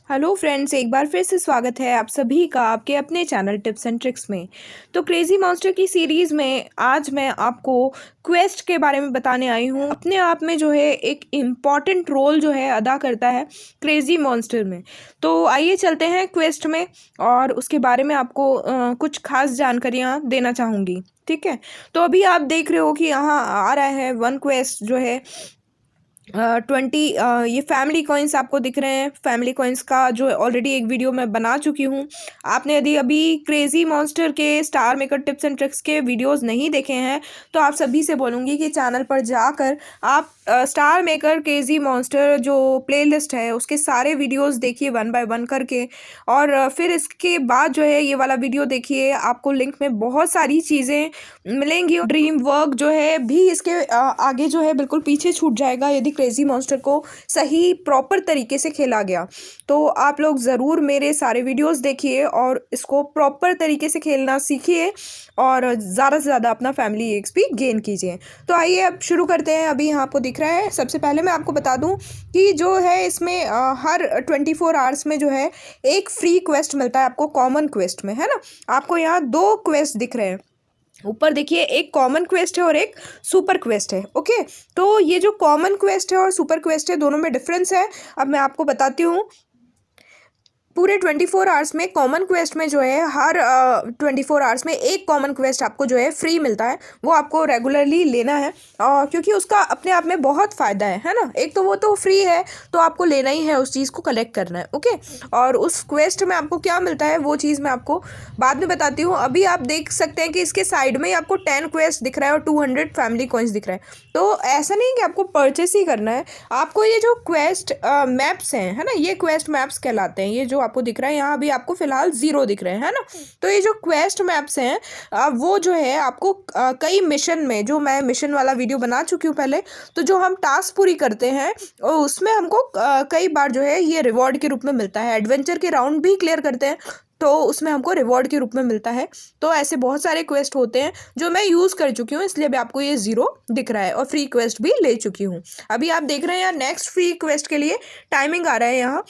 Hello friends, एक बार फिर से स्वागत है आप सभी का आपके अपने चैनल टिप्स एंड ट्रिक्स में। तो क्रेजी मॉन्स्टर की सीरीज़ में आज मैं आपको क्वेस्ट के बारे में बताने आई हूँ। अपने आप में जो है एक इम्पॉर्टेंट रोल जो है अदा करता है क्रेजी मॉन्स्टर में। तो आइए चलते हैं क्वेस्ट में और उसके बारे में आपको कुछ खास जानकारियाँ देना चाहूँगी। ठीक है, तो अभी आप देख रहे हो कि यहाँ आ रहा है वन क्वेस्ट जो है 20 ये फैमिली कॉइन्स आपको दिख रहे हैं। फैमिली कॉइन्स का जो ऑलरेडी एक वीडियो मैं बना चुकी हूँ। आपने यदि अभी क्रेजी मॉन्स्टर के star maker tips and tricks के वीडियोस नहीं देखे हैं तो आप सभी से बोलूँगी कि चैनल पर जाकर आप स्टार मेकर क्रेजी मॉन्स्टर जो प्लेलिस्ट है उसके सारे वीडियोस देखिए वन बाय वन करके, और फिर इसके बाद जो है ये वाला वीडियो देखिए। आपको लिंक में बहुत सारी चीज़ें मिलेंगी। ड्रीम वर्क जो है भी इसके आगे जो है बिल्कुल पीछे छूट जाएगा यदि क्रेजी मॉन्स्टर को सही प्रॉपर तरीके से खेला गया। तो आप लोग ज़रूर मेरे सारे वीडियोस देखिए और इसको प्रॉपर तरीके से खेलना सीखिए और ज़्यादा से ज़्यादा अपना फैमिली एक्सपी गेन कीजिए। तो आइए अब शुरू करते हैं। अभी यहाँ आपको दिख रहा है, सबसे पहले मैं आपको बता दूं कि जो है इसमें हर 24 आवर्स में जो है एक फ्री क्वेस्ट मिलता है आपको कॉमन क्वेस्ट में, है ना। आपको यहाँ 2 क्वेस्ट दिख रहे हैं, ऊपर देखिए, एक कॉमन क्वेस्ट है और एक सुपर क्वेस्ट है। ओके, तो ये जो कॉमन क्वेस्ट है और सुपर क्वेस्ट है दोनों में डिफरेंस है। अब मैं आपको बताती हूँ। पूरे 24 आवर्स में कॉमन क्वेस्ट में जो है हर 24 आवर्स में एक कॉमन क्वेस्ट आपको जो है फ्री मिलता है। वो आपको रेगुलरली लेना है क्योंकि उसका अपने आप में बहुत फ़ायदा है ना। एक तो वो तो फ्री है तो आपको लेना ही है, उस चीज़ को कलेक्ट करना है। ओके, और उस क्वेस्ट में आपको क्या मिलता है वो चीज़ मैं आपको बाद में बताती हूँ। अभी आप देख सकते हैं कि इसके साइड में ही आपको 10 क्वेस्ट दिख रहा है और 200 फैमिली कॉइन्स दिख रहा है। तो ऐसा नहीं कि आपको परचेस ही करना है, आपको ये जो क्वेस्ट मैप्स हैं, है ना, ये क्वेस्ट मैप्स कहलाते हैं। ये जो आपको दिख रहा है यहाँ अभी आपको फिलहाल 0 दिख रहे हैं, है ना। तो ये जो क्वेस्ट मैप्स हैं वो जो है आपको कई मिशन में, जो मैं मिशन वाला वीडियो बना चुकी हूँ पहले, तो जो हम टास्क पूरी करते हैं उसमें हमको कई बार जो है ये रिवॉर्ड के रूप में मिलता है। एडवेंचर के राउंड भी क्लियर करते हैं तो उसमें हमको रिवॉर्ड के रूप में मिलता है। तो ऐसे बहुत सारे क्वेस्ट होते हैं जो मैं यूज़ कर चुकी हूँ, इसलिए अभी आपको ये 0 दिख रहा है और फ्री क्वेस्ट भी ले चुकी हूँ। अभी आप देख रहे हैं यहाँ नेक्स्ट फ्री क्वेस्ट के लिए टाइमिंग आ रहा है यहाँ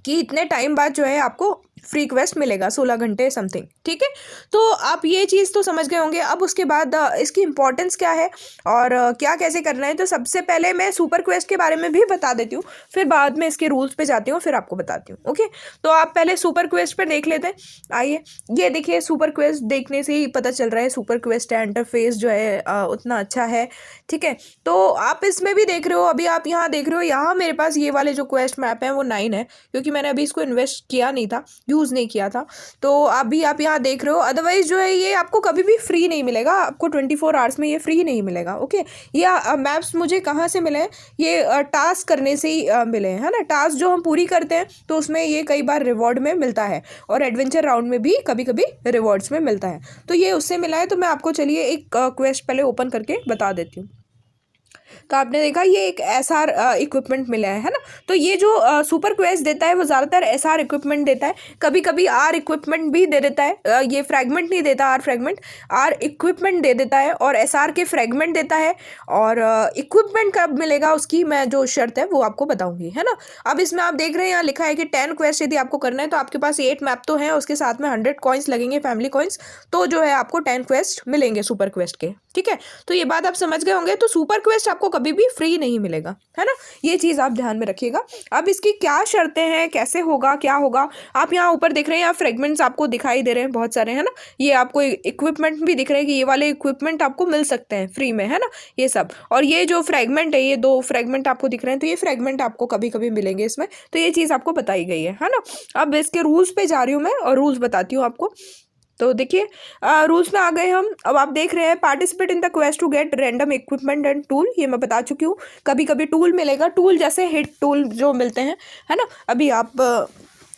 कि इतने टाइम बाद जो है आपको फ्री क्वेस्ट मिलेगा, 16 घंटे समथिंग। ठीक है, तो आप ये चीज़ तो समझ गए होंगे। अब उसके बाद इसकी इम्पोर्टेंस क्या है और क्या कैसे करना है। तो सबसे पहले मैं सुपर क्वेस्ट के बारे में भी बता देती हूँ, फिर बाद में इसके रूल्स पे जाती हूँ, फिर आपको बताती हूँ। ओके, तो आप पहले सुपर क्वेस्ट पर देख लेते हैं। आइए, ये देखिए, सुपर क्वेस्ट देखने से ही पता चल रहा है सुपर क्वेस्ट का इंटरफेस जो है उतना अच्छा है। ठीक है, तो आप इसमें भी देख रहे हो, अभी आप यहाँ देख रहे हो, यहाँ मेरे पास ये वाले जो क्वेस्ट मैप है वो 9 है, क्योंकि मैंने अभी इसको इन्वेस्ट किया नहीं था, यूज़ नहीं किया था। तो अभी आप यहाँ देख रहे हो। अदरवाइज जो है ये आपको कभी भी फ्री नहीं मिलेगा, आपको 24 आवर्स में ये फ्री नहीं मिलेगा। ओके, ये मैप्स मुझे कहाँ से मिले हैं, ये टास्क करने से ही मिले हैं, है ना। टास्क जो हम पूरी करते हैं तो उसमें ये कई बार रिवॉर्ड में मिलता है और एडवेंचर राउंड में भी कभी कभी रिवॉर्ड्स में मिलता है। तो ये उससे मिला है। तो मैं आपको चलिए एक क्वेस्ट पहले ओपन करके बता देती हूँ। तो आपने देखा ये एक एसआर इक्विपमेंट मिला है ना। तो ये जो सुपर क्वेस्ट देता है वो ज़्यादातर एसआर इक्विपमेंट देता है, कभी कभी आर इक्विपमेंट भी दे देता है। ये फ्रैगमेंट नहीं देता, आर फ्रैगमेंट, आर इक्विपमेंट दे देता है और एसआर के फ्रैगमेंट देता है। और इक्विपमेंट कब मिलेगा उसकी मैं जो शर्त है वो आपको बताऊंगी, है ना। अब इसमें आप देख रहे हैं यहाँ लिखा है कि 10 क्वेस्ट यदि आपको करना है तो आपके पास 8 मैप तो हैं, उसके साथ में 100 कॉइन्स लगेंगे, फैमिली कॉइन्स। तो जो है आपको 10 क्वेस्ट मिलेंगे सुपर क्वेस्ट के। ठीक है, तो ये बात आप समझ गए होंगे। तो सुपर क्वेस्ट आपको कभी भी फ्री नहीं मिलेगा, है ना, ये चीज़ आप ध्यान में रखिएगा। अब इसकी क्या शर्तें हैं, कैसे होगा, क्या होगा, आप यहाँ ऊपर देख रहे हैं, यहाँ फ्रेगमेंट्स आपको दिखाई दे रहे हैं बहुत सारे, है ना। ये आपको इक्विपमेंट भी दिख रहे हैं कि ये वाले इक्विपमेंट आपको मिल सकते हैं फ्री में, है ना, ये सब। और ये जो फ्रेगमेंट है, ये 2 फ्रेगमेंट आपको दिख रहे हैं, तो ये फ्रेगमेंट आपको कभी कभी मिलेंगे इसमें। तो ये चीज़ आपको बताई गई है ना। अब इसके रूल्स पे जा रही हूँ मैं और रूल्स बताती हूँ आपको। तो देखिए, रूल्स में आ गए हम। अब आप देख रहे हैं participate in the quest to get random equipment and tool, ये मैं बता चुकी हूँ। कभी कभी टूल मिलेगा, टूल जैसे हिट टूल जो मिलते हैं, है ना। अभी आप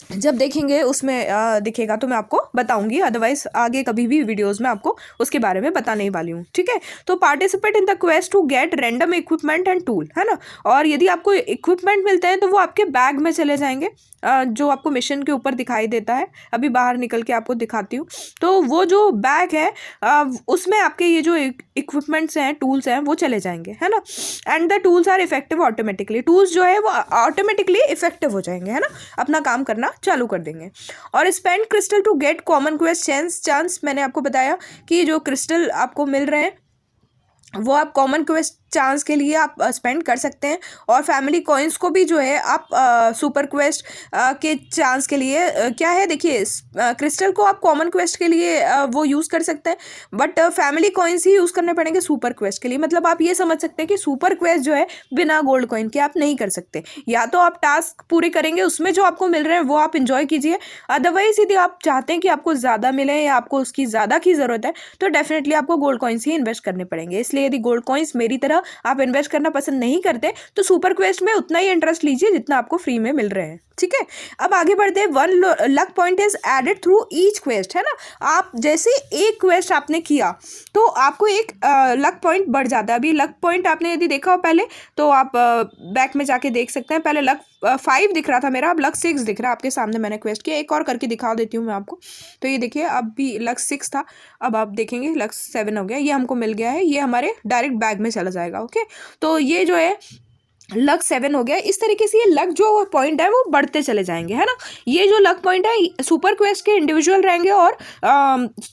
जब देखेंगे उसमें दिखेगा तो मैं आपको बताऊंगी, अदरवाइज आगे कभी भी वीडियोस में आपको उसके बारे में बताने ही वाली हूँ, ठीक है। तो participate in the quest to get random equipment and tool, है ना। और यदि आपको इक्विपमेंट मिलते हैं तो वो आपके बैग में चले जाएंगे, जो आपको मिशन के ऊपर दिखाई देता है। अभी बाहर निकल के आपको दिखाती हूँ। तो वो जो बैग है उसमें आपके ये जो इक्विपमेंट्स हैं, टूल्स हैं, वो चले जाएंगे, है ना। And the tools are effective automatically, tools जो है वो ऑटोमेटिकली इफेक्टिव हो जाएंगे, है ना, अपना काम करना चालू कर देंगे। और spend crystal to get common quest chance, मैंने आपको बताया कि जो क्रिस्टल आपको मिल रहे हैं वो आप कॉमन क्वेस्ट चांस के लिए आप स्पेंड कर सकते हैं। और फैमिली कॉइन्स को भी जो है आप सुपर क्वेस्ट के चांस के लिए क्या है, देखिए क्रिस्टल को आप कॉमन क्वेस्ट के लिए वो यूज़ कर सकते हैं, but family coins he use करने पड़ेंगे सुपर क्वेस्ट के लिए। मतलब आप ये समझ सकते हैं कि सुपर क्वेस्ट जो है बिना गोल्ड कॉइन के आप नहीं कर सकते। या तो आप टास्क पूरे करेंगे, उसमें जो आपको मिल रहे हैं वो आप इंजॉय कीजिए, अदरवाइज यदि आप चाहते हैं कि आपको ज़्यादा मिले या आपको उसकी ज़्यादा की ज़रूरत है तो डेफिनेटली आपको गोल्ड कॉइन्स ही इन्वेस्ट करने पड़ेंगे। इसलिए यदि गोल्ड कॉइन्स मेरी तरह आप इन्वेस्ट करना पसंद नहीं करते तो सुपर क्वेस्ट में उतना ही इंटरेस्ट लीजिए जितना आपको फ्री में मिल रहे हैं, ठीक है। अब आगे बढ़ते हैं। 1 luck point is added through each quest, है ना। आप जैसे एक क्वेस्ट आपने किया तो आपको एक लक पॉइंट बढ़ जाता है। अभी लक पॉइंट आपने यदि देखा हो पहले तो आप बैक में जाके देख सकते हैं। पहले लक 5 दिख रहा था मेरा, अब लक 6 दिख रहा है आपके सामने। मैंने क्वेस्ट किया, एक और करके दिखा देती हूँ मैं आपको। तो ये देखिए, अब भी लक 6 था, अब आप देखेंगे लक 7 हो गया। ये हमको मिल गया है, ये हमारे डायरेक्ट बैग में चला जाएगा, ओके। तो ये जो है लक 7 हो गया। इस तरीके से ये लक जो पॉइंट है वो बढ़ते चले जाएंगे, है ना। ये जो लक पॉइंट है सुपर क्वेस्ट के इंडिविजुअल रहेंगे और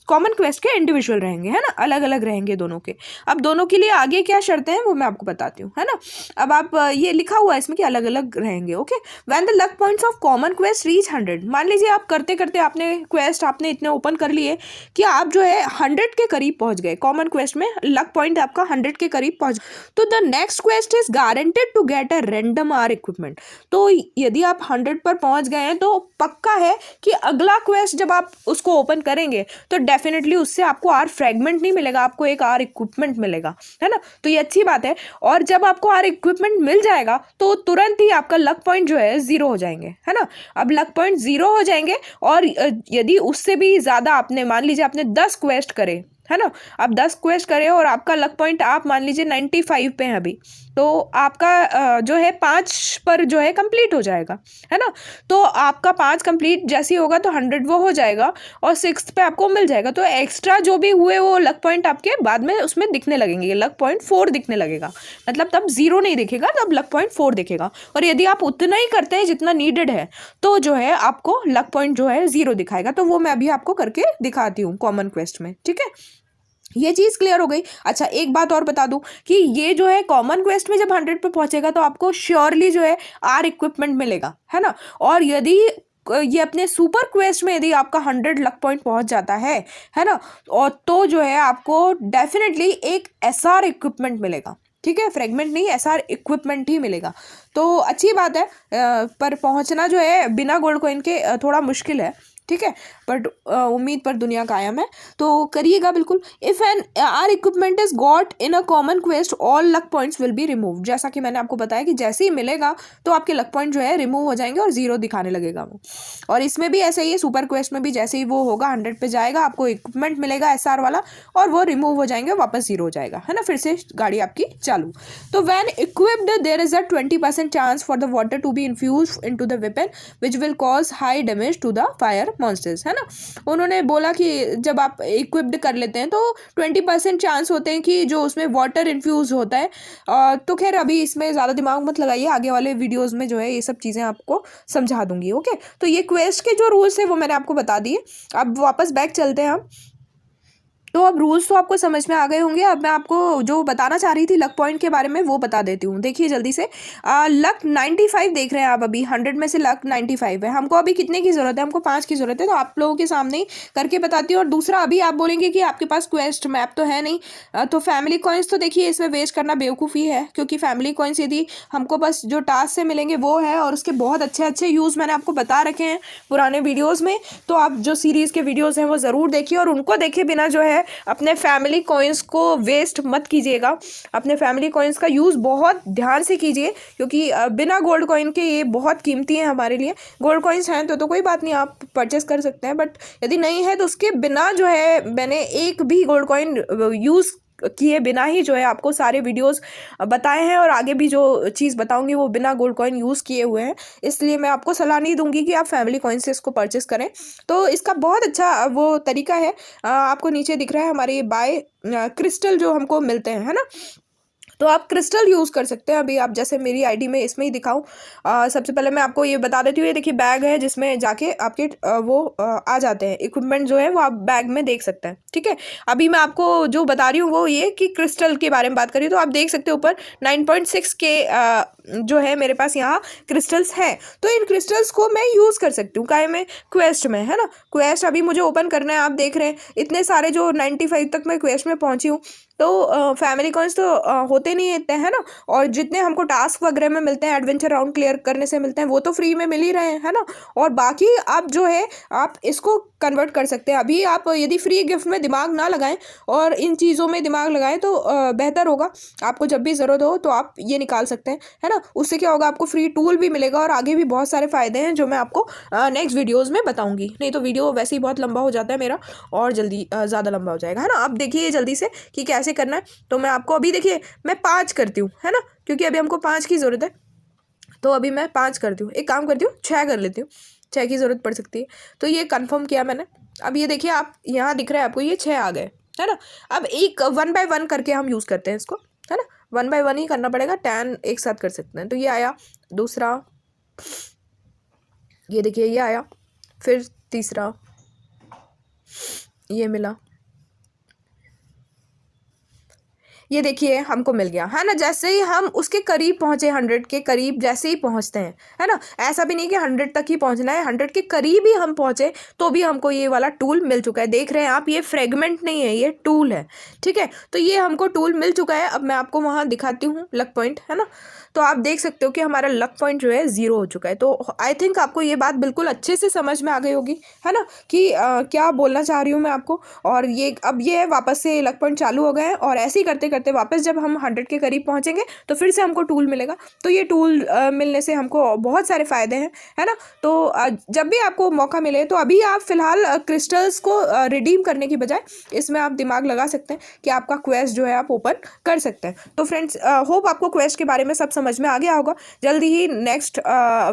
कॉमन क्वेस्ट के इंडिविजुअल रहेंगे, है ना, अलग अलग रहेंगे दोनों के। अब दोनों के लिए आगे क्या शर्तें हैं वो मैं आपको बताती हूँ, है ना। अब आप ये लिखा हुआ है इसमें कि अलग अलग रहेंगे, okay. When the luck points of common quest reach 100, मान लीजिए आप करते करते आपने क्वेस्ट आपने इतने ओपन कर लिए कि आप जो है 100 के करीब पहुंच गए, कॉमन क्वेस्ट में लक पॉइंट आपका 100 के करीब पहुंच, तो the next quest is guaranteed to get a random R equipment. तो यदि आप 100 पर पहुंच गए हैं तो पक्का है कि अगला क्वेस्ट जब आप उसको ओपन करेंगे तो डेफिनेटली उससे आपको आर फ्रेगमेंट नहीं मिलेगा, आपको एक आर इक्विपमेंट मिलेगा, है ना। तो ये अच्छी बात है। और जब आपको आर इक्विपमेंट मिल जाएगा तो तुरंत ही आपका लक पॉइंट जो है 0 हो जाएंगे, है ना। अब लक पॉइंट 0 हो जाएंगे और यदि उससे भी ज़्यादा आपने, मान लीजिए आपने 10 क्वेस्ट करे, है ना, आप 10 क्वेस्ट करें और आपका लक पॉइंट आप मान लीजिए 95 पे हैं अभी, तो आपका जो है 5 पर जो है कंप्लीट हो जाएगा, है ना। तो आपका 5 कंप्लीट जैसे ही होगा तो 100 वो हो जाएगा और 6th पे आपको मिल जाएगा। तो एक्स्ट्रा जो भी हुए वो लक पॉइंट आपके बाद में उसमें दिखने लगेंगे, लक पॉइंट 4 दिखने लगेगा। मतलब तब 0 नहीं दिखेगा, तब लक पॉइंट 4 दिखेगा। और यदि आप उतना ही करते हैं जितना नीडेड है तो जो है आपको लक पॉइंट जो है 0 दिखाएगा। तो वो मैं अभी आपको करके दिखाती हूँ कॉमन क्वेस्ट में, ठीक है। ये चीज़ क्लियर हो गई। अच्छा, एक बात और बता दूं कि ये जो है कॉमन क्वेस्ट में जब 100 पे पहुंचेगा तो आपको श्योरली जो है आर इक्विपमेंट मिलेगा, है ना। और यदि ये अपने सुपर क्वेस्ट में यदि आपका 100 लक पॉइंट पहुंच जाता है ना, और तो जो है आपको डेफिनेटली एक एसआर इक्विपमेंट मिलेगा, ठीक है। फ्रेगमेंट नहीं, एसआर इक्विपमेंट ही मिलेगा। तो अच्छी बात है, पर पहुंचना जो है बिना गोल्ड कॉइन के थोड़ा मुश्किल है, ठीक है। बट उम्मीद पर दुनिया कायम है, तो करिएगा बिल्कुल। If an R equipment is got in a common quest all luck points will be remove. जैसा कि मैंने आपको बताया कि जैसे ही मिलेगा तो आपके लक पॉइंट जो है रिमूव हो जाएंगे और 0 दिखाने लगेगा वो। और इसमें भी ऐसे ही है, सुपर क्वेस्ट में भी जैसे ही वो होगा 100 पे जाएगा आपको इक्विपमेंट मिलेगा एसआर वाला और वो रिमूव हो जाएंगे, वापस 0 हो जाएगा, है ना, फिर से गाड़ी आपकी चालू। तो when equipped there is a 20% chance for the water to be infuse into the weapon which will cause high damage to the fire monsters, है ना। उन्होंने बोला कि जब आप इक्विप्ड कर लेते हैं तो 20% चांस होते हैं कि जो उसमें वाटर इन्फ्यूज होता है। तो खैर अभी इसमें ज़्यादा दिमाग मत लगाइए, आगे वाले वीडियोस में जो है ये सब चीज़ें आपको समझा दूंगी, ओके। तो ये क्वेस्ट के जो रूल्स है वो मैंने आपको बता दिए। अब वापस बैक चलते हैं हम। तो अब रूल्स तो आपको समझ में आ गए होंगे। अब मैं आपको जो बताना चाह रही थी लक पॉइंट के बारे में वो बता देती हूँ। देखिए जल्दी से, लक 95 देख रहे हैं आप, अभी 100 में से लक 95 है। हमको अभी कितने की ज़रूरत है? हमको 5 की ज़रूरत है। तो आप लोगों के सामने ही करके बताती हूँ। और दूसरा, अभी आप बोलेंगे कि आपके पास क्वेस्ट मैप तो है नहीं, तो फैमिली कॉइन्स तो देखिए इसमें वेस्ट करना बेवकूफ़ी है, क्योंकि फैमिली कॉइन्स यदि हमको बस जो टास्क से मिलेंगे वो है, और उसके बहुत अच्छे अच्छे यूज़ मैंने आपको बता रखे हैं पुराने वीडियोज़ में। तो आप जो सीरीज़ के वीडियोज़ हैं वो ज़रूर देखिए, और उनको देखे बिना जो है अपने फैमिली कॉइन्स को वेस्ट मत कीजिएगा। अपने फैमिली कॉइन्स का यूज़ बहुत ध्यान से कीजिए, क्योंकि बिना गोल्ड कॉइन के ये बहुत कीमती है हमारे लिए। गोल्ड कॉइन्स हैं तो कोई बात नहीं, आप परचेस कर सकते हैं, बट यदि नहीं है तो उसके बिना जो है मैंने एक भी गोल्ड कॉइन यूज़ किए बिना ही जो है आपको सारे वीडियोस बताए हैं, और आगे भी जो चीज़ बताऊंगी वो बिना गोल्ड कॉइन यूज़ किए हुए हैं। इसलिए मैं आपको सलाह नहीं दूंगी कि आप फैमिली कॉइन से इसको परचेस करें। तो इसका बहुत अच्छा वो तरीका है। आपको नीचे दिख रहा है हमारे बाय क्रिस्टल जो हमको मिलते हैं, है ना। तो आप क्रिस्टल यूज़ कर सकते हैं। अभी आप जैसे मेरी आईडी में इसमें ही दिखाऊं, सबसे पहले मैं आपको ये बता देती हूँ। ये देखिए बैग है जिसमें जाके आपके आ जाते हैं इक्विपमेंट जो है वो आप बैग में देख सकते हैं, ठीक है। अभी मैं आपको जो बता रही हूँ वो ये कि क्रिस्टल के बारे में बात करी, तो आप देख सकते हो ऊपर 9.6 के जो है मेरे पास यहाँ क्रिस्टल्स हैं। तो इन क्रिस्टल्स को मैं यूज़ कर सकती हूँ काय में, क्वेस्ट में, है ना। क्वेस्ट अभी मुझे ओपन करना है, आप देख रहे हैं इतने सारे जो 95 तक मैं क्वेस्ट में पहुँची हूँ। तो फैमिली कॉइन्स तो होते नहीं इतने, है ना। और जितने हमको टास्क वगैरह में मिलते हैं, एडवेंचर राउंड क्लियर करने से मिलते हैं, वो तो फ्री में मिल ही रहे हैं, है ना। और बाकी आप जो है आप इसको कन्वर्ट कर सकते हैं। अभी आप यदि फ्री गिफ्ट में दिमाग ना लगाएं और इन चीज़ों में दिमाग लगाएं तो बेहतर होगा। आपको जब भी ज़रूरत हो तो आप ये निकाल सकते हैं, है ना। उससे क्या होगा, आपको फ्री टूल भी मिलेगा और आगे भी बहुत सारे फ़ायदे हैं जो मैं आपको नेक्स्ट वीडियोज़ में बताऊँगी। नहीं तो वीडियो वैसे ही बहुत लंबा हो जाता है मेरा, और जल्दी ज़्यादा लंबा हो जाएगा, है ना। अब देखिए जल्दी से कि कैसे करना है। तो मैं आपको अभी देखिए मैं 5 करती हूँ, है ना, क्योंकि अभी हमको 5 की ज़रूरत है। तो अभी मैं 5 करती हूँ, एक काम करती हूँ 6 कर लेती हूँ, 6 की ज़रूरत पड़ सकती है। तो ये कंफर्म किया मैंने। अब ये देखिए आप यहाँ दिख रहा है आपको, ये 6 आ गए, है ना। अब एक 1 बाय 1 करके हम यूज़ करते हैं इसको, है ना। 1 बाय 1 ही करना पड़ेगा, 10 एक साथ कर सकते हैं। तो ये आया दूसरा, ये देखिए ये आया, फिर तीसरा ये मिला, ये देखिए हमको मिल गया, है ना। जैसे ही हम उसके करीब पहुंचे, 100 के करीब जैसे ही पहुंचते हैं, है ना, ऐसा भी नहीं कि 100 तक ही पहुंचना है, 100 के करीब ही हम पहुंचे तो भी हमको ये वाला टूल मिल चुका है। देख रहे हैं आप, ये फ्रेगमेंट नहीं है, ये टूल है, ठीक है। तो ये हमको टूल मिल चुका है। अब मैं आपको वहाँ दिखाती हूँ लक पॉइंट, है ना। तो आप देख सकते हो कि हमारा लक पॉइंट जो है 0 हो चुका है। तो आई थिंक आपको ये बात बिल्कुल अच्छे से समझ में आ गई होगी, है ना, कि क्या बोलना चाह रही हूँ मैं आपको। और ये अब ये वापस से लक पॉइंट चालू हो गए हैं, और ऐसे ही करते करते वापस जब हम 100 के करीब पहुंचेंगे तो फिर से हमको टूल मिलेगा। तो ये टूल मिलने से हमको बहुत सारे फ़ायदे हैं, है ना। तो जब भी आपको मौका मिले तो अभी आप फिलहाल क्रिस्टल्स को रिडीम करने की बजाय इसमें आप दिमाग लगा सकते हैं कि आपका क्वेस्ट जो है आप ओपन कर सकते हैं। तो फ्रेंड्स, होप आपको क्वेस्ट के बारे में सब समझ में आ गया होगा। जल्दी ही नेक्स्ट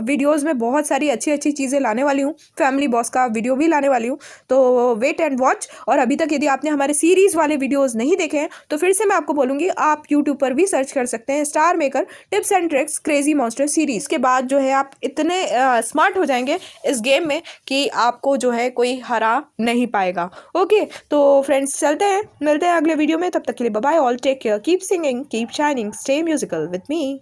वीडियोज़ में बहुत सारी अच्छी अच्छी चीज़ें लाने वाली हूँ, फैमिली बॉस का वीडियो भी लाने वाली हूँ। तो वेट एंड वॉच। और अभी तक यदि आपने हमारे सीरीज़ वाले वीडियोज़ नहीं देखे हैं तो फिर से मैं आपको बोलूँगी, आप यूट्यूब पर भी सर्च कर सकते हैं star maker tips and tricks crazy monster series. के बाद जो है आप इतने स्मार्ट हो जाएंगे इस गेम में कि आपको जो है कोई हरा नहीं पाएगा। ओके, तो फ्रेंड्स चलते हैं, मिलते हैं अगले वीडियो में। तब तक के लिए bye bye, all take care, keep singing, keep shining, stay musical with me.